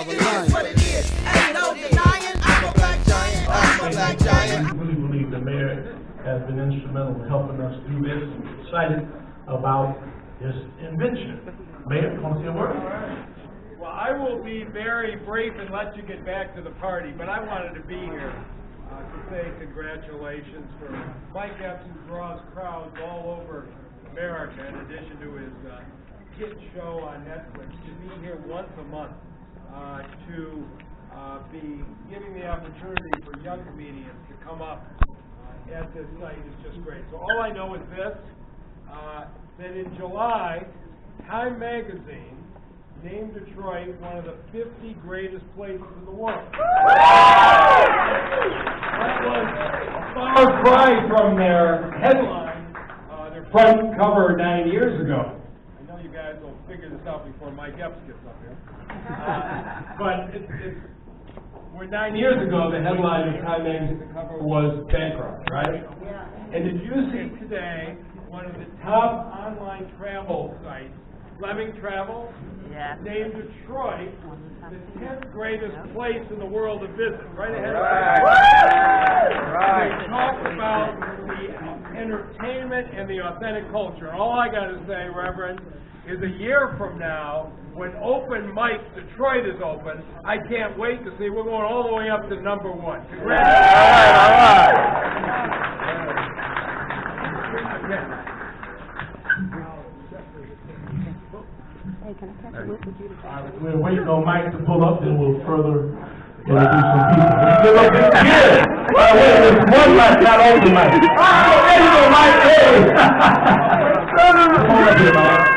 it is what it is. Ain't no denying, I'm a black giant, I'm a black giant. I really believe the mayor has been instrumental in helping us do this. I'm excited about this invention. Mayor, want to say a word? Well, I will be very brief and let you get back to the party, but I wanted to be here to say congratulations for Mike Epps, who draws crowds all over America, in addition to his hit show on Netflix, to be here once a month to be giving the opportunity for young comedians to come up at this site is just great. So all I know is this, that in July, Time Magazine named Detroit one of the 50 greatest places in the world. That was a far cry from their headline, their front cover 9 years ago. I know you guys will figure this out before Mike Epps gets up here. But we're 9 years ago, the headline of Time Magazine cover was bankrupt, right? Yeah. And did you see today one of the top online travel sites, Fleming Travel, named Detroit the 10th greatest place in the world to visit, right ahead of They talk about the entertainment and the authentic culture. All I got to say, Reverend, is a year from now, when Open Mic Detroit is open, I can't wait to see. We're going all the way up to #1. Congratulations. All right. Hey, can I catch a look with you? We're waiting on Mike to pull up, then we'll further introduce some people. Give up this kid! Well, wait, there's one mic, not Open Mic. Oh, there you go, Mike! Hey! Come on up here, Mike.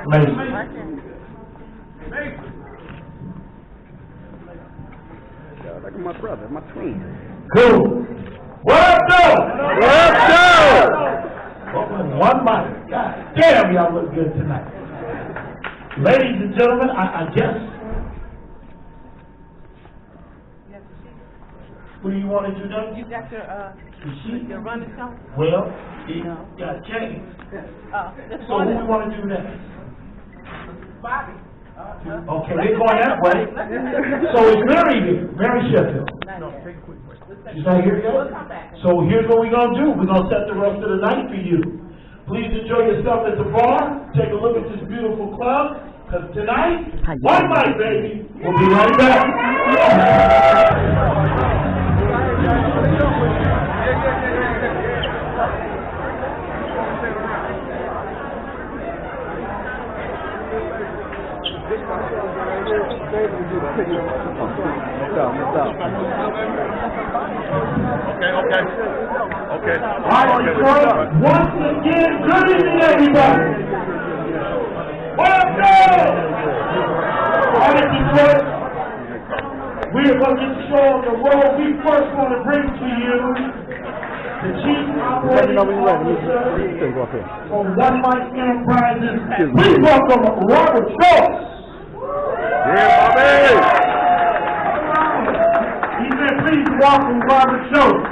Mason. Like my brother, my twin. Cool. What up, Joe? What up, Joe? One mic. God damn, y'all look good tonight. Ladies and gentlemen, I guess. What do you want to do now? You got your running song? Well, it got changed. So who we want to do next? Bobby. Okay, they're going that way. So it's Mary here, Mary Sheffield. She's not here yet? So here's what we're going to do. We're going to set the rest of the night for you. Please enjoy yourself at the bar. Take a look at this beautiful club. Because tonight, one night, baby. We'll be right back. Okay. All right, Detroit. Once again, good evening, everybody. What up, Joe? All right, Detroit. We are going to get the show on the road. We first want to bring to you the Chief Operating Officer from One Mic Enterprises. Please welcome Robert Schultz. Yeah, Bobby! He said, please welcome Robert Schultz.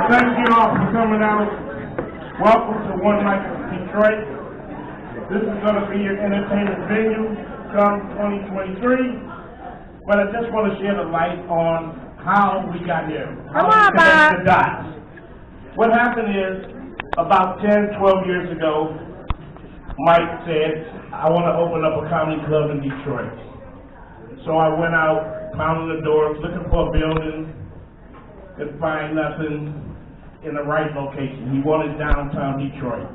Thank you all for coming out. Welcome to One Mic Detroit. This is going to be your entertainment venue come 2023. But I just want to shed a light on how we got here. How we connect the dots. What happened is, about 10, 12 years ago, Mike said, I want to open up a comedy club in Detroit. So I went out, pounding the doors, looking for a building, could find nothing in the right location. He wanted downtown Detroit.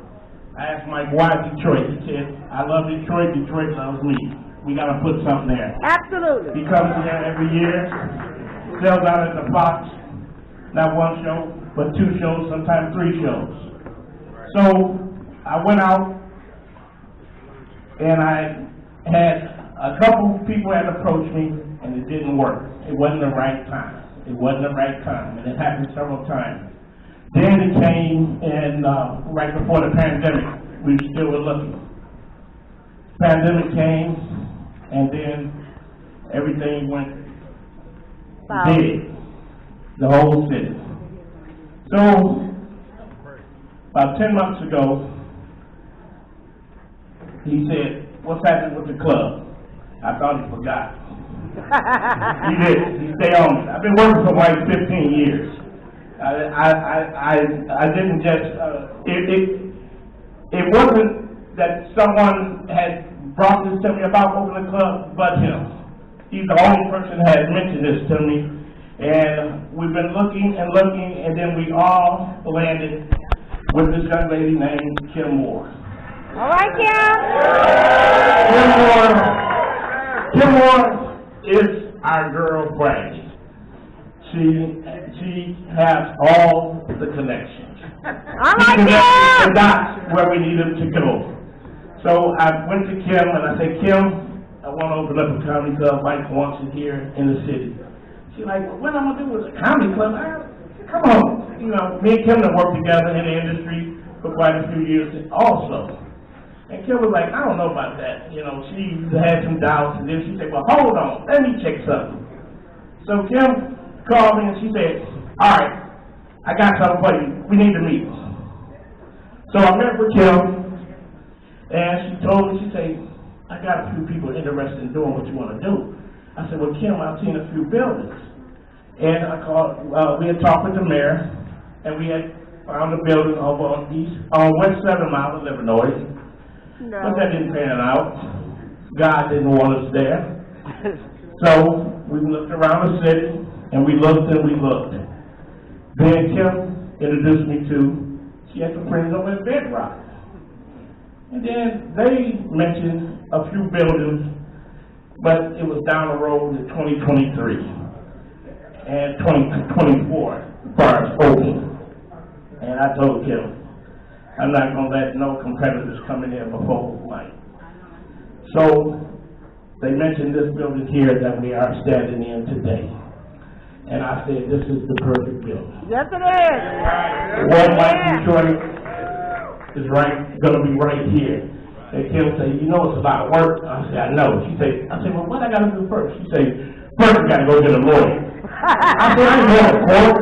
I asked Mike, why Detroit? He said, I love Detroit, Detroit loves me. We got to put something there. Absolutely. He comes here every year, sells out at the Fox, not one show, but 2 shows, sometimes 3 shows. So I went out, and I had a couple people had approached me, and it didn't work. It wasn't the right time. It wasn't the right time, and it happened several times. Then it came, and right before the pandemic, we still were looking. Pandemic came, and then everything went dead. The whole city. So About 10 months ago, he said, "What's happening with the club?" I thought he forgot. He did. He stayed on me. I've been working for like 15 years. I didn't just, it wasn't that someone had brought this to me about opening the club, but him. He's the only person that has mentioned this to me. And we've been looking, and then we all landed with this young lady named Kim Moore. All right, Kim Moore is our girl Brandy. She has all the connections. All She right, connects the Kim. dots where we need them to go. So I went to Kim and I said, "Kim, I want to open up a comedy club like once a year in the city." She's like, "Well, what I'm gonna do is a comedy club?" Come on, you know, me and Kim have worked together in the industry for quite a few years also. And Kim was like, "I don't know about that." You know, she had some doubts, and then she said, "Well, hold on, let me check something." So Kim called me and she said, "All right, I got something for you. We need to meet." So I met with Kim, and she told me, she said, "I got a few people interested in doing what you want to do." I said, "Well, Kim, I've seen a few buildings." And I called, we had talked with the mayor, and we had found a building over on West 7 Mile in Illinois. No. But that didn't pan out. God didn't want us there. So we looked around the city, and we looked and we looked. Then Kim introduced me to, she had some friends over at Bedrock. And then they mentioned a few buildings, but it was down the road in 2023 and 2024 as far as open. And I told Kim, I'm not going to let no competitors come in here before mine. So they mentioned this building here that we are standing in today. And I said, this is the perfect building. Yes, it is. One like Detroit is going to be right here. And Kim said, "You know it's a lot of work." I said, "I know." I said, "Well, what I got to do first?" She said, "First you got to go get a lawyer." I said, "I ain't going to court."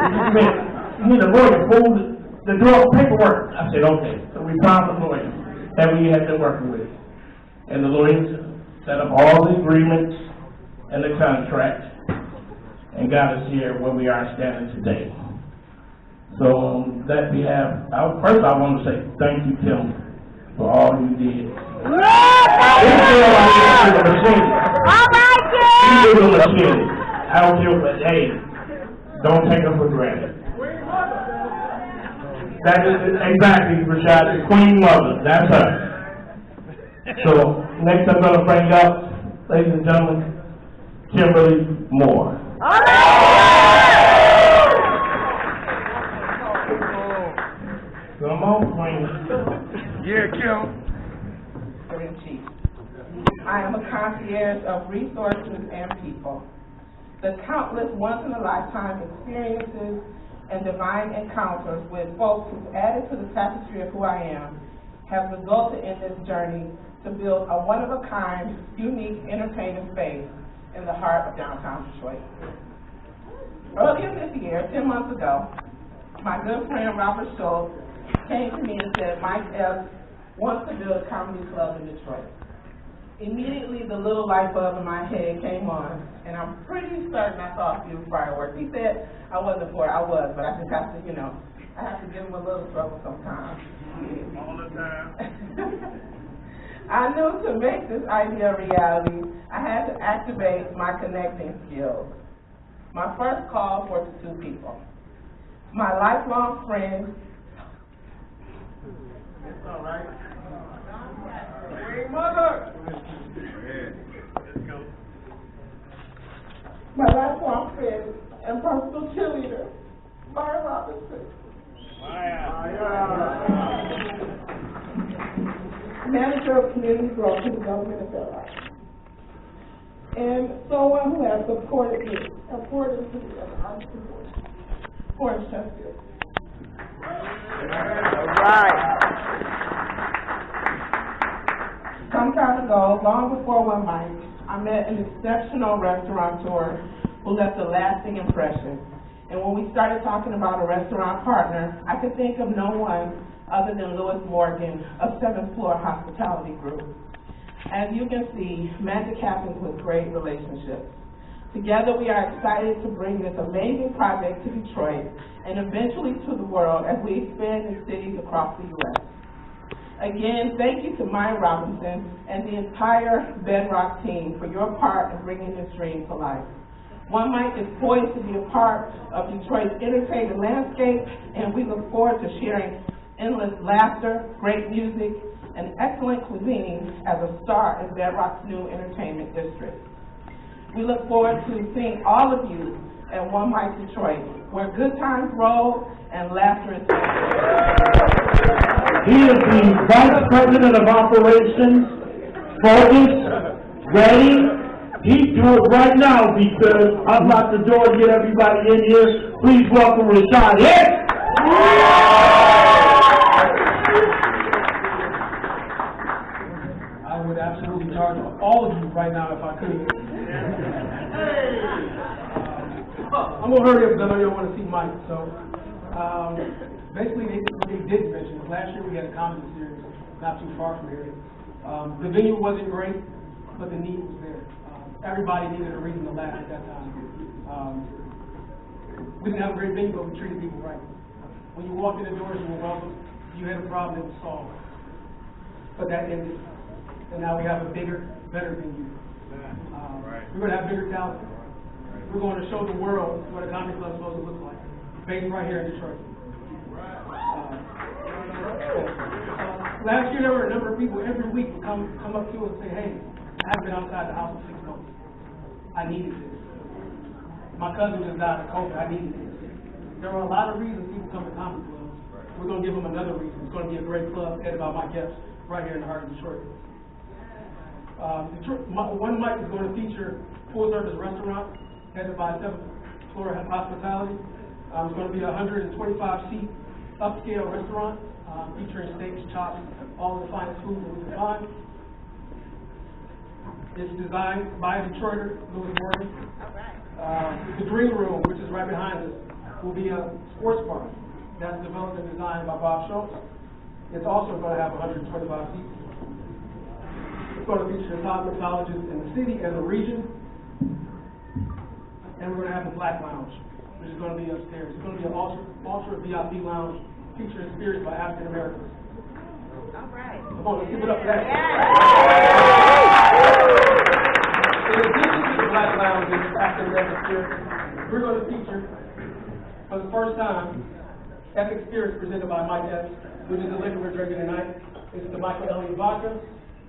She said, "You need a lawyer to do all the paperwork." I said, "Okay." So we found a lawyer that we had been working with. And the lawyers set up all the agreements and the contracts and got us here where we are standing today. So on that behalf, first I want to say thank you, Tim, for all you did. Yeah, thank you. All right, You Kim. do the machine. I don't care, but hey, don't take her for granted. That is exactly, Rashad, the Queen Mother. That's her. So next I'm going to bring up, ladies and gentlemen, Kimberly Moore. All right. Come on, Queen. Yeah, Kim. In Chief. I am a concierge of resources and people. The countless once-in-a-lifetime experiences and divine encounters with folks who've added to the tapestry of who I am have resulted in this journey to build a one-of-a-kind, unique entertainment space in the heart of downtown Detroit. Earlier this year, 10 months ago, my good friend Robert Schultz came to me and said, "Mike Epps wants to build a comedy club in Detroit." Immediately, the little light bulb in my head came on, and I'm pretty certain I saw a few fireworks. He said I wasn't for it. I was, but I just have to, I have to give him a little trouble sometimes. All the time. I knew to make this idea a reality, I had to activate my connecting skills. My first calls were to two people. My lifelong friend. It's all right. Queen Mother. My lifelong friend and personal cheerleader, Maya Robinson. Manager of community growth in the government affairs. And someone who has supported me and poured into me as an entrepreneur. Orange Chesterfield. All right. Some time ago, long before one night, I met an exceptional restaurateur who left a lasting impression And when we started talking about a restaurant partner, I could think of no one other than Louis Morgan of 7th Floor Hospitality Group. As you can see, magic happens with great relationships. Together, we are excited to bring this amazing project to Detroit and eventually to the world as we expand in cities across the U.S. Again, thank you to Maya Robinson and the entire Bedrock team for your part in bringing this dream to life. One Mic is poised to be a part of Detroit's entertainment landscape, and we look forward to sharing endless laughter, great music, and excellent cuisine as a star in Bedrock's new entertainment district. We look forward to seeing all of you at One Mic Detroit, where good times roll and laughter is He is the Vice President of Operations, focused, ready. He's good right now because unlock the door, get everybody in here. Please welcome Rashad. Yes! I would absolutely charge all of you right now if I could. I'm gonna hurry up because I know y'all want to see Mike. So, basically, what they did mention is last year we had a comedy series not too far from here. The venue wasn't great, but the need was there. Everybody needed a reason to laugh at that time. We didn't have a great venue, but we treated people right. When you walked in the doors, you were welcome. You had a problem, it was solved. But that ended, and now we have a bigger, better venue. We're going to have bigger talent. We're going to show the world what a comedy club is supposed to look like, based right here in Detroit. Last year there were a number of people every week would come up to us and say, hey, I haven't been outside the house for 6 months. I needed this. My cousin just died of COVID. I needed this. There are a lot of reasons people come to comedy clubs. We're going to give them another reason. It's going to be a great club headed by Mike Epps right here in the heart of Detroit. One Mic is going to feature full-service restaurant headed by 7th Floor Hospitality. It's going to be a 125-seat upscale restaurant featuring steaks, chops, all the finest food that we can find. It's designed by a Detroiter, Louis Morgan. The Green Room, which is right behind us, will be a sports bar that's developed and designed by Bob Schultz. It's also going to have 125 seats. It's going to feature the top mixologists in the city and the region. And we're going to have the Black Lounge, which is going to be upstairs. It's going to be an ultra VIP lounge featuring spirits by African Americans. All right. Come on, let's give it up for that. In addition to the Black Lounge and African American spirits, we're going to feature, for the first time, Epic Spirits presented by Mike Epps, which is the liquor we're drinking tonight. It's the Michael Elliott Vodka,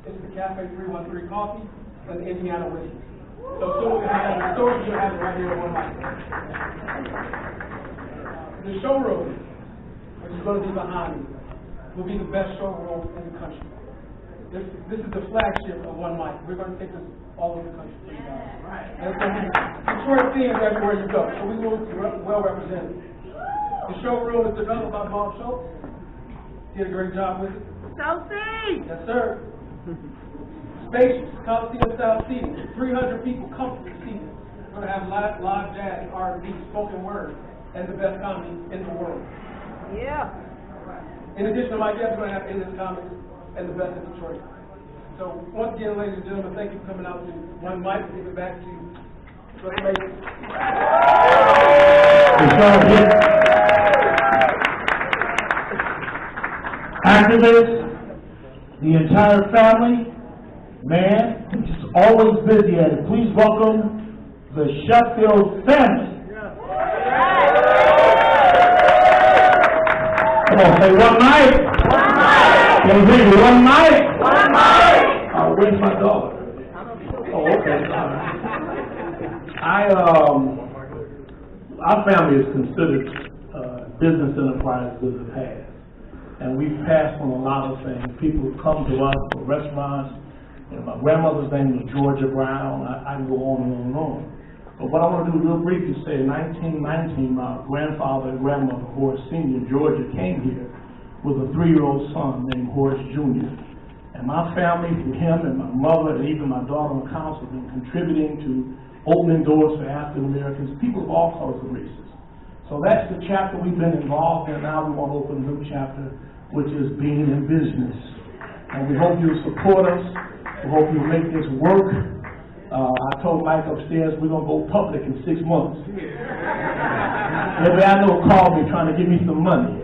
it's the Cafe 313 Coffee, and the Indiana Whiskey. So soon we're going to have the store, you'll have it right here at One Mic. The showroom, which is going to be behind me, will be the best showroom in the country. This is the flagship of One Mic. We're going to take this all over the country for you guys. And it's going to be Detroit themed everywhere you go. So we will be well represented. The showroom is developed by Bob Schultz. Did a great job with it. Chelsea! Yes, sir. Spacious, Coliseum-style seating, 300 people comfortably seated. We're going to have live jazz, R&B, spoken word, and the best comedy in the world. Yeah. In addition to Mike Epps, we're going to have endless comics and the best in Detroit. So once again, ladies and gentlemen, thank you for coming out to One Mic. Give it back to you. Activists, the entire family, man, it's always busy at it. Please welcome the Sheffield family. Come on, say One Mic. One Mic. Can you hear me? One Mic. One Mic. Where's my dog? Oh, okay. Our family is considered business enterprises of the past. And we've passed on a lot of things. People come to us for restaurants. You know, my grandmother's name was Georgia Brown. I can go on and on and on. But what I want to do real briefly is say in 1919, my grandfather and grandmother, Horace Sr., Georgia, came here with a 3-year-old son named Horace Jr. And my family, through him and my mother and even my daughter on the council, have been contributing to opening doors for African Americans, people of all colors and races. So that's the chapter we've been involved in. Now we want to open a new chapter, which is being in business. And we hope you'll support us. We hope you'll make this work. I told Mike upstairs we're going to go public in 6 months. Everybody I know called me trying to give me some money.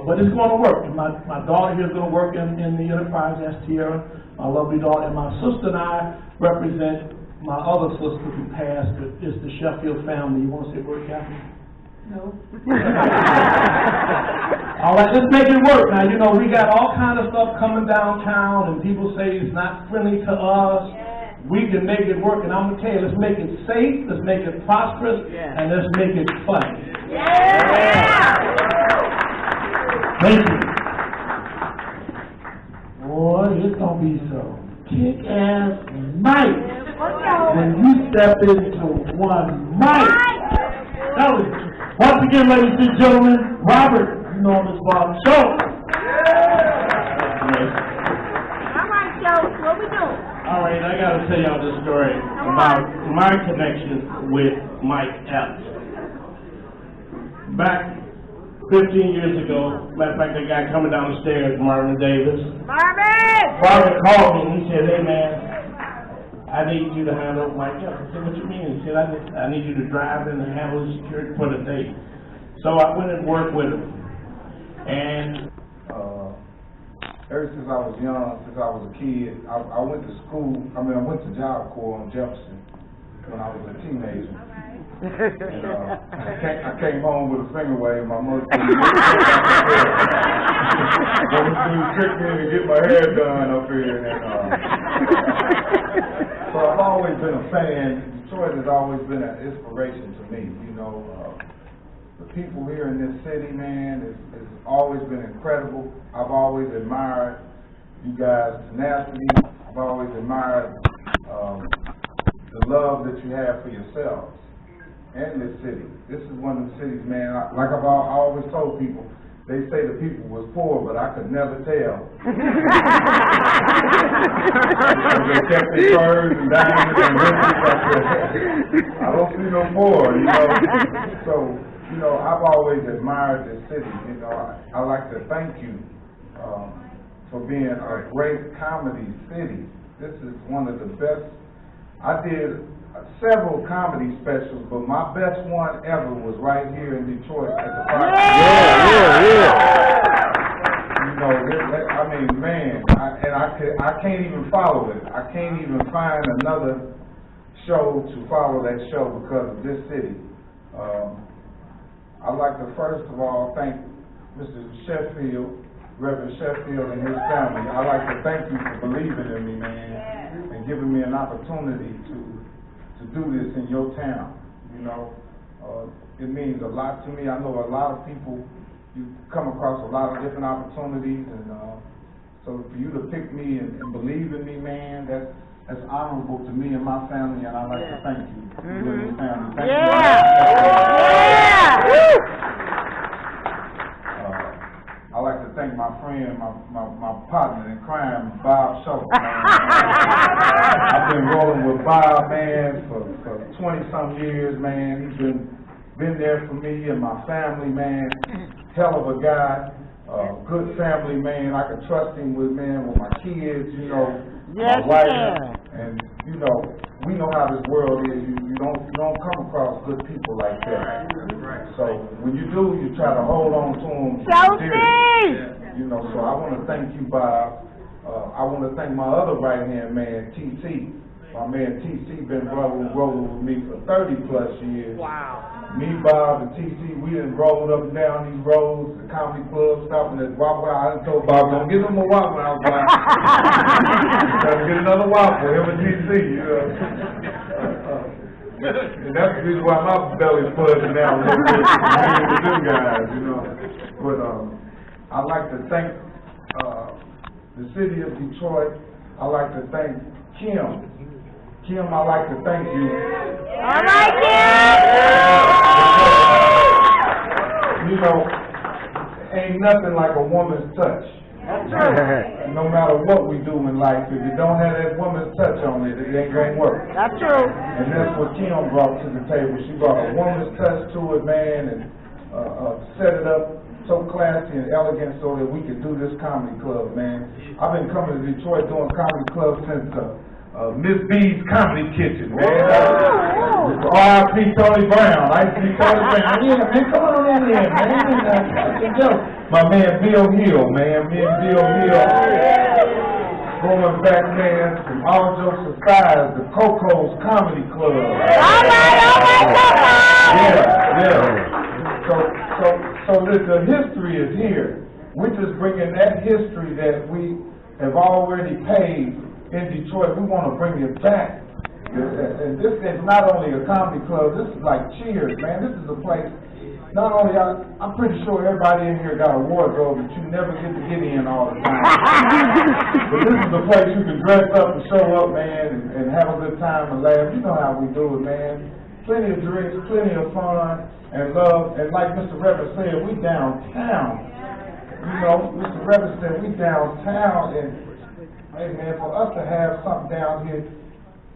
But it's going to work. My daughter here is going to work in the enterprise, that's Tierra, my lovely daughter. And my sister and I represent my other sister who passed, but it's the Sheffield family. You want to say a word, Kathy? No. All right, let's make it work. Now, you know, we got all kind of stuff coming downtown, and people say it's not friendly to us. Yeah. We can make it work, and I'm going to tell you, let's make it safe, let's make it prosperous, and let's make it fun. Yeah! Thank you. Boy, it's going to be so kick-ass night when you step into one night. That was, once again, ladies and gentlemen, Robert, you know Miss Bob Show. All right, Joe, what we doing? All right, I got to tell y'all this story about my connection with Mike Epps. Back 15 years ago, matter of fact, that guy coming down the stairs, Marvin Davis. Marvin called me and he said, "Hey man, I need you to handle Mike Epps." I said, "What you mean?" He said, I need you to drive in and handle his security for the day. So I went and worked with him. And ever since I was young, since I was a kid, I went to school. I went to Job Corps on Jefferson when I was a teenager. And I came home with a finger wave. My mother told me, tricked me to get my hair done up here. And, so I've always been a fan. Detroit has always been an inspiration to me. You know, the people here in this city, man, it's always been incredible. I've always admired you guys' tenacity. I've always admired the love that you have for yourselves and this city. This is one of the cities, man, like I always told people, they say the people was poor, but I could never tell. They kept their furs and diamonds and riches. I don't see no more, you know. So, you know, I've always admired this city. You know, I like to thank you for being a great comedy city. This is one of the best. I did several comedy specials, but my best one ever was right here in Detroit at the park. You know, I mean, man, I can't even follow it. I can't even find another show to follow that show because of this city. I'd like to first of all thank Mr. Sheffield, Reverend Sheffield and his family. I'd like to thank you for believing in me, man, and giving me an opportunity to do this in your town. You know, it means a lot to me. I know a lot of people, you come across a lot of different opportunities, and so for you to pick me and believe in me, man, that's honorable to me and my family, and I'd like to thank you. You and your family. Thank you. I'd like to thank my friend, my partner in crime, Bob Schultz. I've been rolling with Bob, man, for 20-some years, man. He's been there for me and my family, man. Hell of a guy, good family, man. I can trust him with my kids, you know, my wife, and you know, we know how this world is. You don't come across good people like that. So when you do, you try to hold on to them. You know, so I want to thank you, Bob. I want to thank my other right-hand man, TC. My man TC been rolling with me for 30+ years. Wow. Me, Bob, and TC, we done rolled up and down these roads, the comedy club, stopping at Waffle. I done told Bob, don't get no more Waffle House, Bob. Gotta get another Waffle, him and TC, you know. And that's the reason why my belly's buzzing now a little bit with them guys, you know. But I'd like to thank the city of Detroit. I'd like to thank Kim. Kim, I'd like to thank you. All right, Kim! You know, ain't nothing like a woman's touch. No matter what we do in life, if you don't have that woman's touch on it, it ain't gonna work. That's true. And that's what Kim brought to the table. She brought a woman's touch to it, man, and set it up so classy and elegant so that we could do this comedy club, man. I've been coming to Detroit doing comedy club since Miss B's Comedy Kitchen, man. R.I.P. Tony Brown. I used to be Tony Brown. Yeah, man, come on in here, man. My man Bill Hill, man. Me and Bill Hill. Going back, man, from all jokes aside, the Coco's Comedy Club. All right, Coco! Yeah. So the history is here. We're just bringing that history that we have already paid in Detroit. We want to bring it back. And this is not only a comedy club, this is like Cheers, man. This is a place, not only, I'm pretty sure everybody in here got a wardrobe that you never get to get in all the time. But this is a place you can dress up and show up, man, and have a good time and laugh. You know how we do it, man. Plenty of drinks, plenty of fun and love. And like Mr. Reverend said, we downtown. You know, Mr. Reverend said we downtown, and hey, man, for us to have something down here,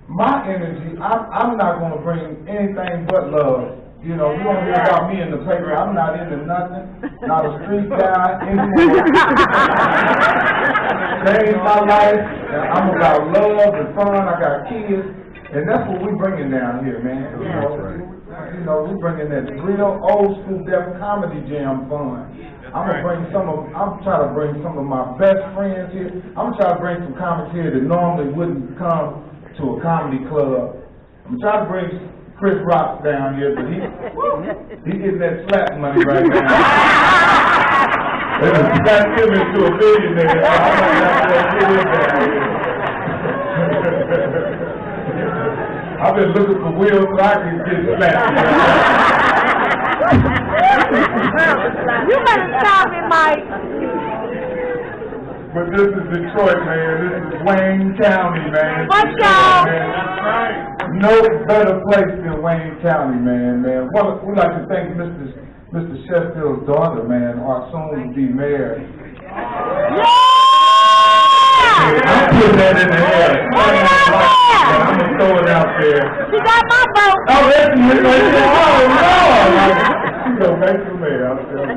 my energy, I'm not going to bring anything but love. You know, you don't hear about me in the paper. I'm not into nothing. Not a street guy anymore. Changed my life. I'm about love and fun. I got kids. And that's what we're bringing down here, man. You know, we're bringing that real old school Def Comedy Jam fun. I'm trying to bring some of my best friends here. I'm trying to bring some comics here that normally wouldn't come to a comedy club. I'm trying to bring Chris Rock down here, but he's getting that slap money right now. That's him into a billionaire. I've been looking for Will so I can get slapped. You better stop it, Mike. But this is Detroit, man. This is Wayne County, man. What's y'all? That's right. No better place than Wayne County, man. Well, we'd like to thank Mr. Sheffield's daughter, man, our soon-to-be mayor. Yeah! I'll put that in the air. I'm going to throw it out there. She got my vote. Oh, that's me. Oh, no. She's going to make the mayor, I'll tell you.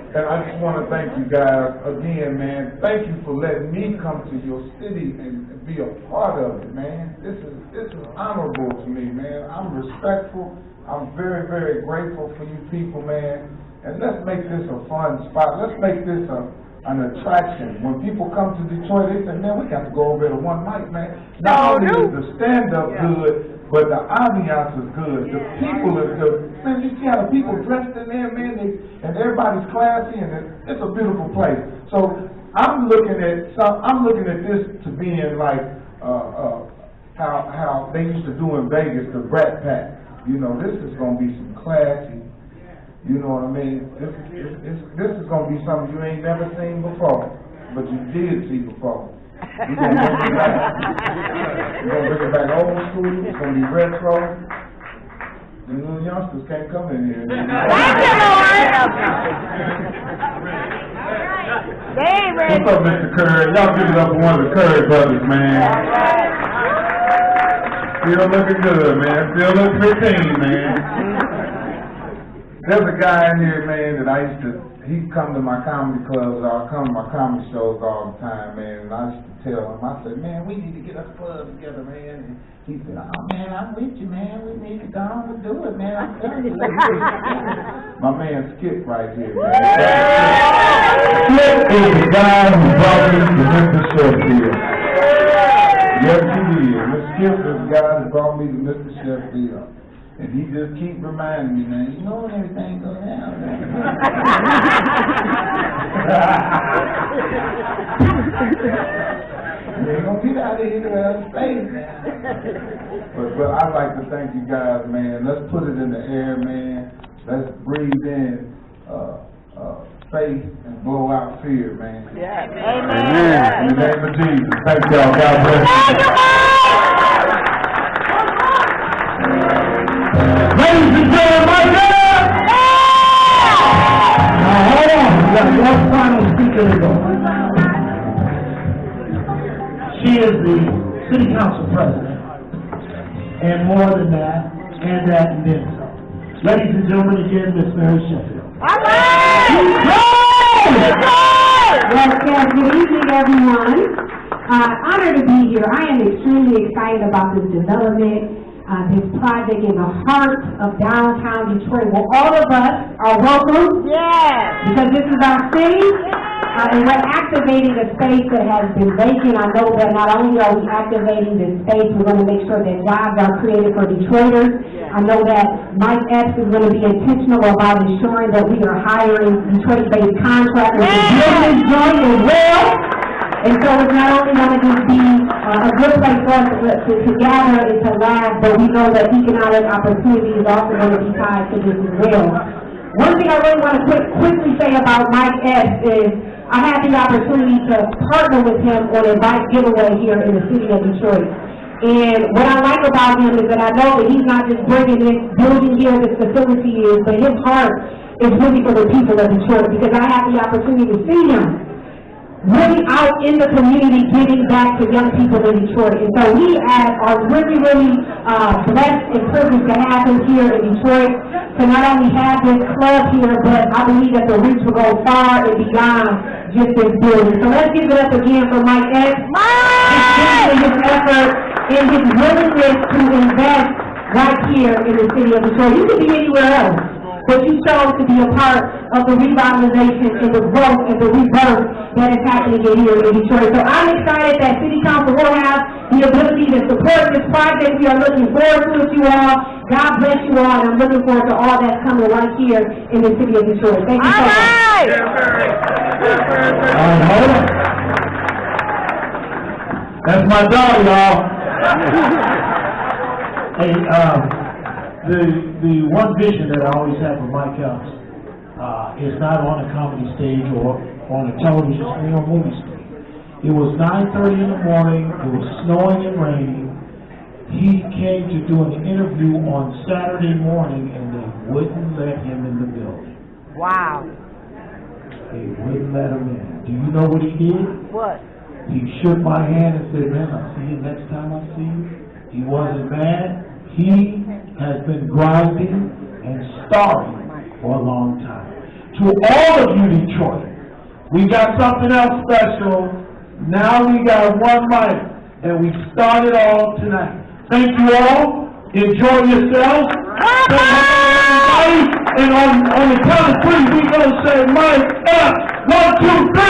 And I just want to thank you guys again, man. Thank you for letting me come to your city and be a part of it, man. This is honorable to me, man. I'm respectful. I'm very, very grateful for you people, man. And let's make this a fun spot. Let's make this an attraction. When people come to Detroit, they say, man, we got to go over to one mic, man. Not only is the stand-up good, but the ambiance is good. The people are good. Man, you see how the people dressed in there, man, and everybody's classy, and it's a beautiful place. So I'm looking at this to being like how they used to do in Vegas, the Brat Pack. You know, this is gonna be some classy. You know what I mean? This is gonna be something you ain't never seen before, but you did see before. We're gonna bring it back. We're gonna bring it back old school. It's gonna be retro. The little youngsters can't come in here. Thank you, Lord. They ain't ready. What's up, Mr. Curry? Y'all give it up for one of the Curry brothers, man. Still looking good, man. Still look 15, man. There's a guy in here, man, that he'd come to my comedy clubs, or come to my comedy shows all the time, man, and I used to tell him, I said, man, we need to get a club together, man. And he said, oh, man, I'm with you, man. We need to go on and do it, man. I'm telling you. My man Skip right here, man. Skip is the guy who brought me to Mr. Sheffield. Yes, he is. Mr. Skip is the guy who brought me to Mr. Sheffield. And he just keep reminding me, man, you know when everything goes down, man. You ain't gonna get out of here to other space now. But I'd like to thank you guys, man. Let's put it in the air, man. Let's breathe in faith and blow out fear, man. Yeah. Amen. In the name of Jesus. Thank y'all. God bless you. Ladies and gentlemen, right there! Now hold on, we got one final speaker to go. She is the city council president, and more than that, and then some. Ladies and gentlemen, again, Miss Mary Sheffield. All right! Yes, good evening, everyone. Honored to be here. I am extremely excited about this development, this project in the heart of downtown Detroit, where all of us are welcome. Yes! Because this is our city, and we're activating a space that has been vacant. I know that not only are we activating this space, we're going to make sure that jobs are created for Detroiters. I know that Mike Epps is going to be intentional about ensuring that we are hiring Detroit-based contractors to build this joint as well. And so it's not only going to just be a good place for us to gather and to laugh, but we know that economic opportunity is also going to be tied to this as well. One thing I really want to quickly say about Mike Epps is I had the opportunity to partner with him on a bike giveaway here in the city of Detroit. And what I like about him is that I know that he's not just bringing this building here, this facility is, but his heart is really for the people of Detroit, because I had the opportunity to see him really out in the community giving back to young people in Detroit. And so we are really, really blessed and privileged to have him here in Detroit, to not only have this club here, but I believe that the reach will go far and beyond just this building. So let's give it up again for Mike Epps. His effort and his willingness to invest right here in the city of Detroit. You could be anywhere else, but you chose to be a part of the revitalization and the growth and the rebirth that is happening here in Detroit. So I'm excited that City Council will have the ability to support this project. We are looking forward to it, you all. God bless you all, and I'm looking forward to all that's coming right here in the city of Detroit. Thank you so much. Hold on. That's my dog, y'all. Hey, the one vision that I always have for Mike Epps is not on a comedy stage or on a television screen or movie screen. It was 9:30 in the morning, it was snowing and raining. He came to do an interview on Saturday morning and they wouldn't let him in the building. Wow. They wouldn't let him in. Do you know what he did? What? He shook my hand and said, man, I'll see you next time I see you. He wasn't mad. He has been grinding and starving for a long time. To all of you, Detroit, we got something else special. Now we got one mic, and we started all tonight. Thank you all. Enjoy yourselves. And on the count of three, we gonna say Mike Epps. 1, 2, 3.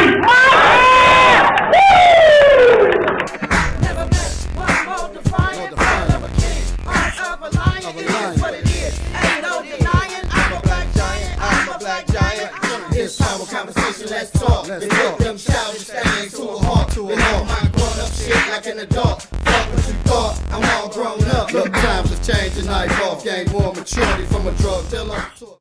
Never met one more defiant, heart of a king, heart of a lion. It is what it is. Ain't no denying. I'm a black giant. I'm a black giant. It's power conversation. Let's talk. Let's talk. Them childish things to a heart. To a heart. Mind grown up shit like an adult. Fuck what you thought. I'm all grown up. Look, times have changed and I evolved. Gained more maturity from a drug dealer.